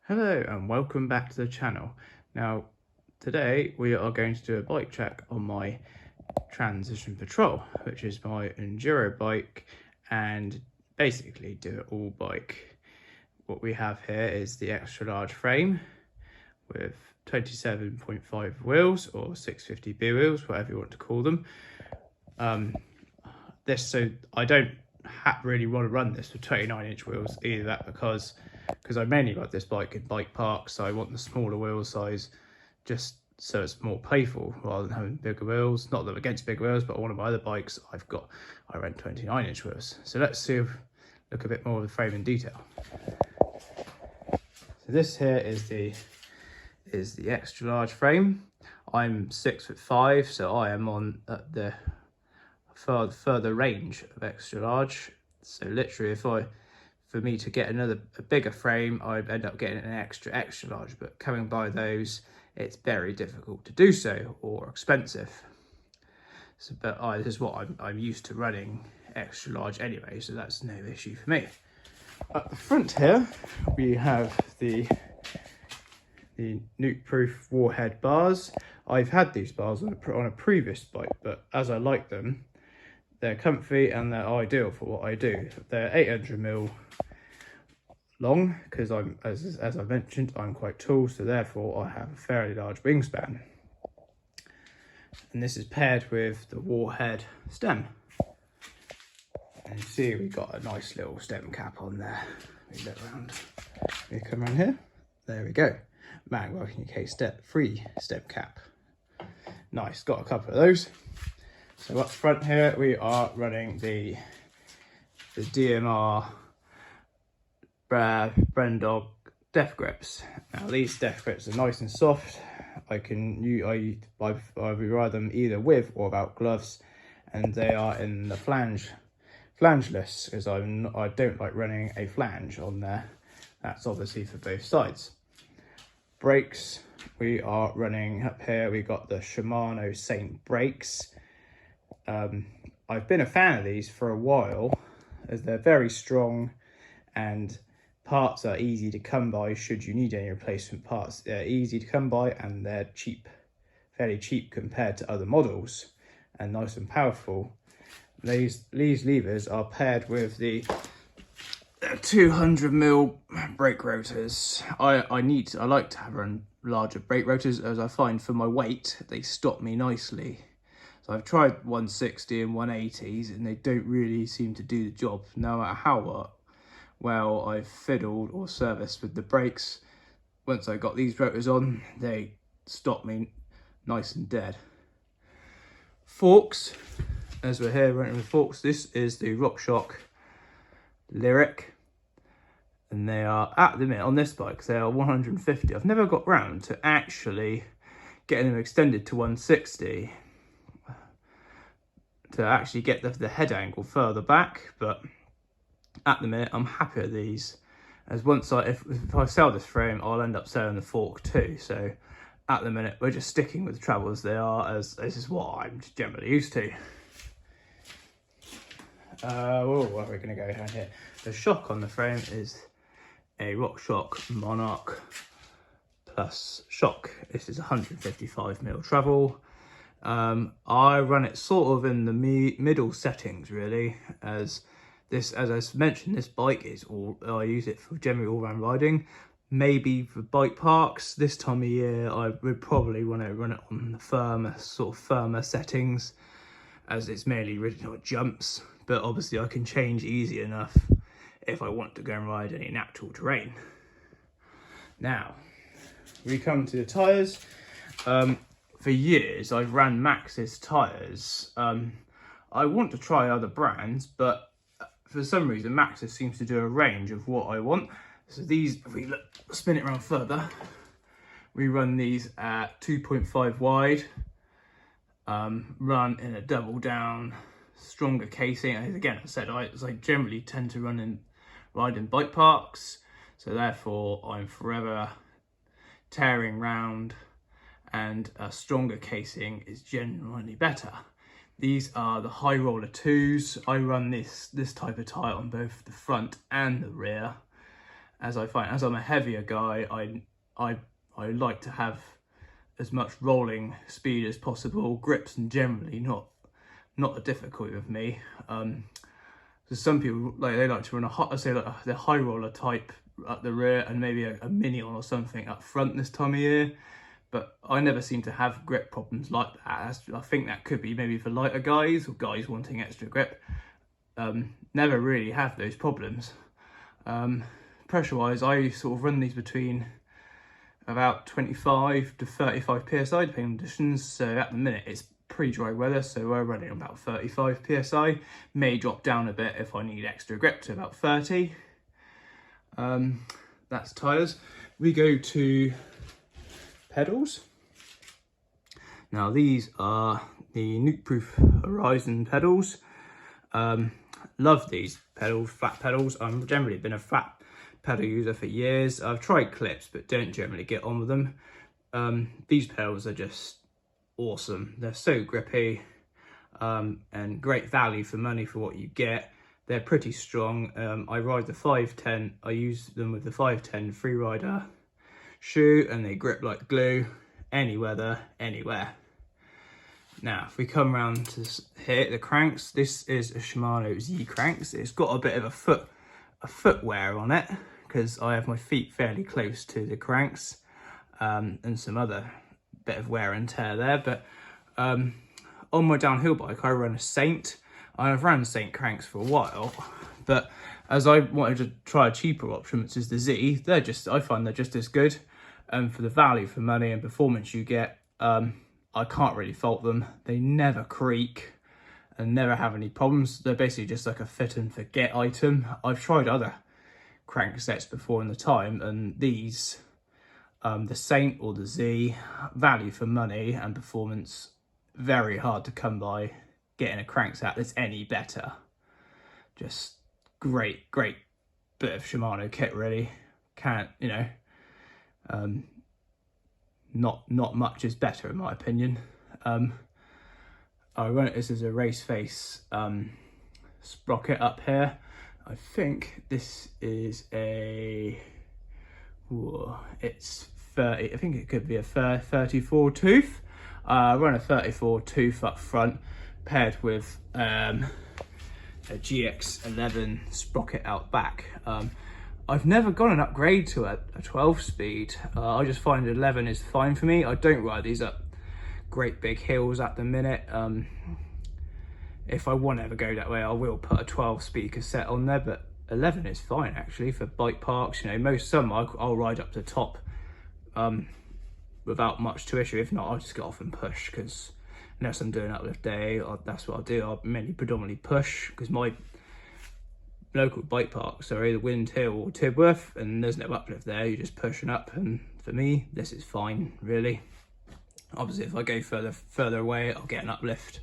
Hello and welcome back to the channel. Now today we are going to do a bike check on my Transition Patrol, which is my enduro bike and basically do it all bike. What we have here is the extra large frame with 27.5 wheels or 650B wheels, whatever you want to call them. So I don't really want to run this with 29-inch wheels either, that because I mainly like this bike in bike parks, so I want the smaller wheel size just so it's more playful rather than having bigger wheels. Not that I'm against big wheels, but one of my other bikes I rent 29-inch wheels. So let's look a bit more of the frame in detail. So this here is the extra large frame. I'm 6'5", so I am on the further range of extra large. So literally, for me to get a bigger frame, I'd end up getting an extra large, but coming by those, it's very difficult to do so or expensive. So, but this is what I'm used to running extra large anyway, so that's no issue for me. At the front here, we have the nuke-proof Warhead bars. I've had these bars on a previous bike, but as I like them, they're comfy and they're ideal for what I do. They're 800mm long because as I mentioned, I'm quite tall, so therefore I have a fairly large wingspan. And this is paired with the Warhead stem. And you see we've got a nice little stem cap on there. We look around. We come around here. There we go. Magwell UK free stem cap. Nice, got a couple of those. So up front here, we are running the DMR Brendog Death Grips. Now these Death Grips are nice and soft. I ride them either with or without gloves, and they are in the flangeless because I don't like running a flange on there. That's obviously for both sides. Brakes, we are running up here. We got the Shimano Saint brakes. I've been a fan of these for a while as they're very strong and parts are easy to come by should you need any replacement parts. They're easy to come by and they're cheap, fairly cheap compared to other models, and nice and powerful. These levers are paired with the 200mm brake rotors. I like to run larger brake rotors as I find for my weight they stop me nicely. I've tried 160 and 180s and they don't really seem to do the job no matter how well I've fiddled or serviced with the brakes. Once I got these rotors on, they stop me nice and dead. Forks, as we're here running with forks, this is the RockShox Lyric, and they are, at the minute on this bike, they are 150. I've never got round to actually getting them extended to 160. To actually get the head angle further back, but at the minute I'm happy with these, as if I sell this frame I'll end up selling the fork too. So at the minute we're just sticking with the travel as they are, as this is what I'm generally used to. Where are we going to go down here? The shock on the frame is a RockShox Monarch Plus shock. This is 155mm travel. I run it sort of in the middle settings really, as I mentioned, this bike is I use it for generally all-round riding. Maybe for bike parks this time of year I would probably want to run it on the firmer settings, as it's mainly original jumps, but obviously I can change easy enough if I want to go and ride any natural terrain. Now we come to the tyres. For years, I've ran Maxxis tyres. I want to try other brands, but for some reason, Maxxis seems to do a range of what I want. So these, if we spin it around further, we run these at 2.5 wide, run in a double down, stronger casing. And again, as I generally tend to ride in bike parks, so therefore I'm forever tearing round, and a stronger casing is generally better. These are the High Roller 2s. I run this type of tyre on both the front and the rear, as I find, as I'm a heavier guy, I like to have as much rolling speed as possible. Grips and generally not a difficulty with me. So some people they like to run the high roller type at the rear and maybe a minion or something up front this time of year. But I never seem to have grip problems like that. I think that could be maybe for lighter guys or guys wanting extra grip. Never really have those problems. Pressure wise, I sort of run these between about 25 to 35 psi depending on conditions. So at the minute it's pretty dry weather, so we're running about 35 psi. May drop down a bit if I need extra grip to about 30. That's tyres. We go to pedals. Now these are the Nukeproof Horizon pedals. Love these pedals, flat pedals. I've generally been a flat pedal user for years. I've tried clips but don't generally get on with them. These pedals are just awesome. They're so grippy, and great value for money for what you get. They're pretty strong. I ride the 510. I use them with the 510 Freerider shoe and they grip like glue, any weather, anywhere. Now, if we come around to here, the cranks, this is a Shimano Z cranks. It's got a bit of a foot wear on it because I have my feet fairly close to the cranks, and some other bit of wear and tear there. But on my downhill bike, I run a Saint. I've run Saint cranks for a while, but as I wanted to try a cheaper option, which is the Z, I find they're just as good. For the value for money and performance you get, I can't really fault them. They never creak and never have any problems. They're basically just like a fit and forget item. I've tried other crank sets before in the time, and these, the Saint or the Z, value for money and performance, very hard to come by. Getting a crankset that's any better. Just great bit of Shimano kit, really. Can't, not much is better in my opinion. I run it, this is a race face sprocket up here. I think this is it's 30, I think it could be a 34 tooth. I run a 34 tooth up front, paired with a GX11 sprocket out back. I've never gone an upgrade to a 12 speed. I just find 11 is fine for me. I don't ride these up great big hills at the minute. If I want to ever go that way, I will put a 12 speed cassette on there, but 11 is fine actually for bike parks. Most summer I'll ride up to the top without much to issue. If not, I'll just get off and push, because unless I'm doing uplift day, that's what I'll do. I'll mainly predominantly push, because my local bike parks are either Wind Hill or Tidworth, and there's no uplift there. You're just pushing up, and for me, this is fine, really. Obviously, if I go further away, I'll get an uplift.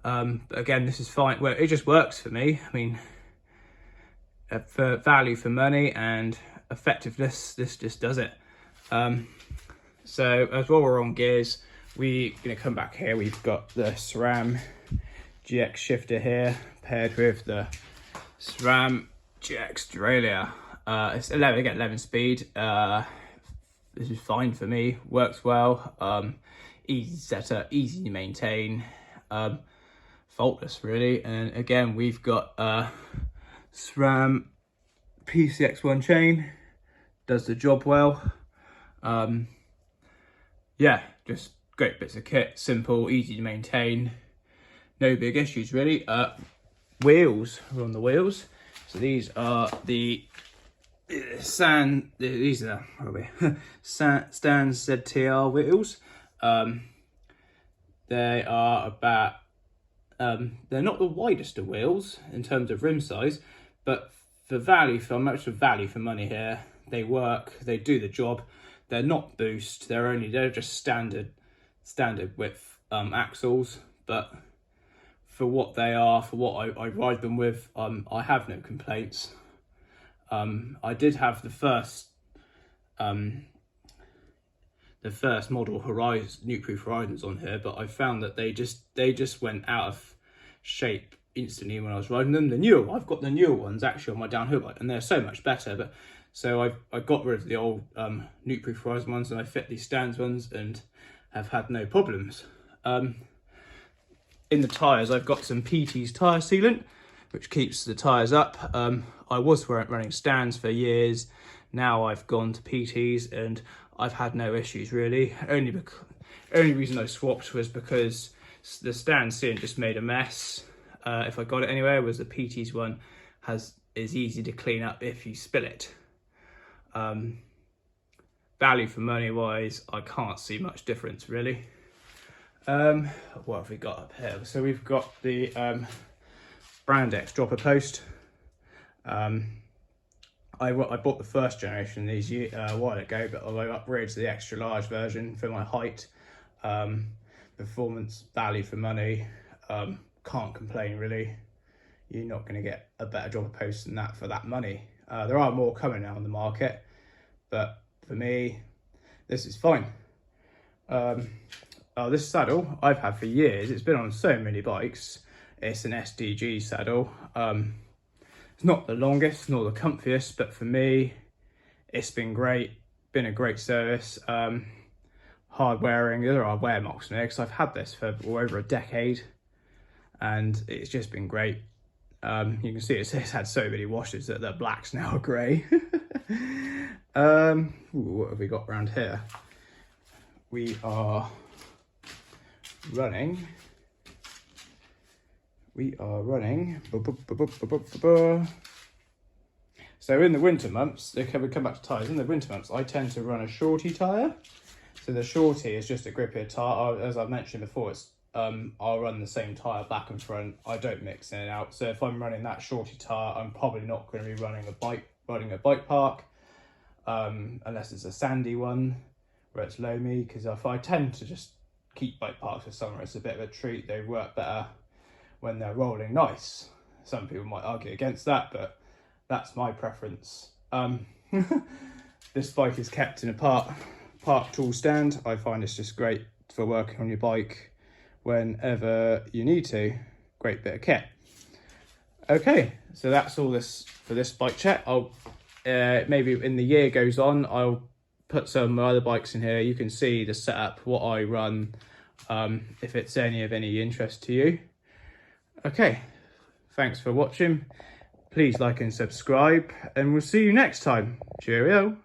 But again, this is fine. Well, it just works for me. I mean, for value for money and effectiveness, this just does it. So as well, we're on gears. We're going to come back here. We've got the SRAM GX shifter here, paired with the SRAM GX derailleur. It's 11 speed. This is fine for me. Works well. Easy setup, easy to maintain. Faultless, really. And again, we've got SRAM PCX1 chain. Does the job well. Yeah, just great bits of kit, simple, easy to maintain, no big issues really. Wheels, we're on the wheels. So these are the Stan ZTR wheels. They are about, they're not the widest of wheels in terms of rim size, but for value, for much of value for money here, they work, they do the job. They're not boost, they're just standard width axles, but for what they are, for what I ride them with, I have no complaints. I did have the first model Nukeproof Horizons on here, but I found that they just went out of shape instantly when I was riding them. I've got the newer ones actually on my downhill bike, and they're so much better, but So I got rid of the old Nukeproof Horizon ones, and I fit these Stan's ones and have had no problems. In the tyres, I've got some PT's tyre sealant, which keeps the tyres up. I was running Stan's for years. Now I've gone to PT's and I've had no issues really. Only reason I swapped was because the Stan sealant just made a mess. If I got it anywhere, was the PT's one is easy to clean up if you spill it. Value for money wise, I can't see much difference really. What have we got up here? So we've got the Brandex dropper post. I bought the first generation of these a while ago, but although I upgraded to the extra large version for my height, performance, value for money, can't complain really. You're not going to get a better dropper post than that for that money. There are more coming now on the market, but for me, this is fine. This saddle I've had for years. It's been on so many bikes. It's an SDG saddle. It's not the longest nor the comfiest, but for me, it's been great. Been a great service. Hard wearing. There are wear marks on it because I've had this for over a decade, and it's just been great. You can see it's had so many washes that the blacks now are grey. What have we got around here? We are running. So in the winter months, we come back to tyres. In the winter months, I tend to run a shorty tyre. So the shorty is just a grippier tyre. As I've mentioned before, it's I'll run the same tyre back and front. I don't mix in and out. So if I'm running that shorty tyre, I'm probably not going to be running a bike park, unless it's a sandy one where it's loamy. Because if I tend to just keep bike parks for summer, it's a bit of a treat. They work better when they're rolling nice. Some people might argue against that, but that's my preference. This bike is kept in a park tool stand. I find it's just great for working on your bike whenever you need to. Great bit of kit. Okay, so that's all this for this bike chat. I'll maybe in the year goes on, I'll put some of my other bikes in here. You can see the setup, what I run, if it's any interest to you. Okay, thanks for watching. Please like and subscribe, and we'll see you next time. Cheerio.